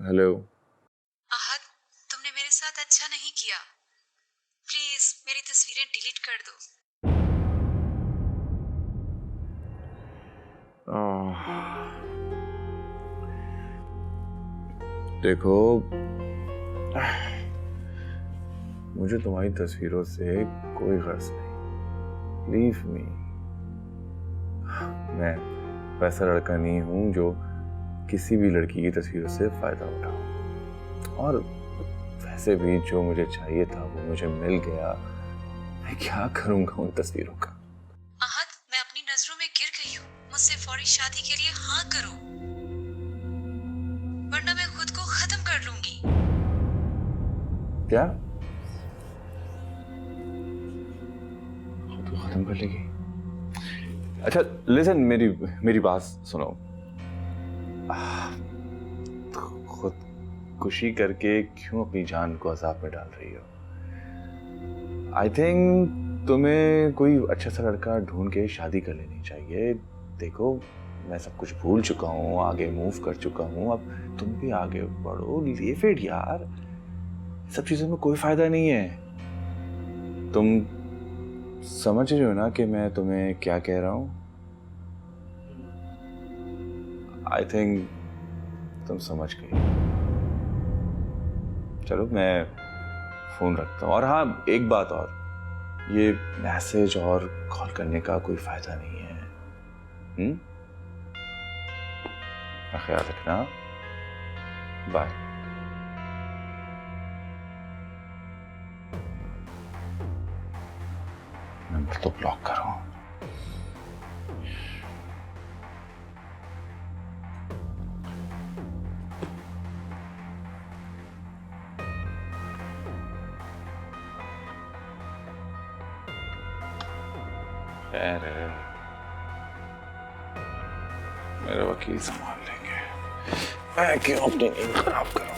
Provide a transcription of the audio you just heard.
Hello. आहत, तुमने मेरे साथ अच्छा नहीं किया। प्लीज मेरी तस्वीरें डिलीट कर दो। देखो, मुझे तुम्हारी तस्वीरों से कोई गर्ज नहीं। Leave me. मैं वैसा लड़का नहीं हूं जो किसी भी लड़की की तस्वीरों से फायदा उठाऊं। और वैसे भी जो मुझे चाहिए था वो मुझे मिल गया। मैं क्या करूंगा उन तस्वीरों का? आहत, मैं अपनी नजरों में गिर गई हूँ। मुझसे फौरी शादी के लिए हाँ करो, वरना मैं खुद को खत्म कर लूंगी। क्या? खुद को खत्म कर लेगी? अच्छा लिसन, मेरी बात सुनो। खुदकुशी करके क्यों अपनी जान को अजाब में डाल रही हो? आई थिंक तुम्हें कोई अच्छा सा लड़का ढूंढ के शादी कर लेनी चाहिए। देखो, मैं सब कुछ भूल चुका हूँ, आगे मूव कर चुका हूँ। अब तुम भी आगे बढ़ो, लीव इट यार। सब चीजों में कोई फायदा नहीं है। तुम समझ रहे हो ना कि मैं तुम्हें क्या कह रहा हूँ? आई थिंक तुम समझ गई। चलो मैं फोन रखता हूँ। और हाँ, एक बात और, ये मैसेज और कॉल करने का कोई फायदा नहीं है। अपना ख्याल रखना। बाय। नंबर तो ब्लॉक करो। खैर है, मेरे वकील संभाल लेंगे। मैं क्यों अपनी नींद खराब करूं?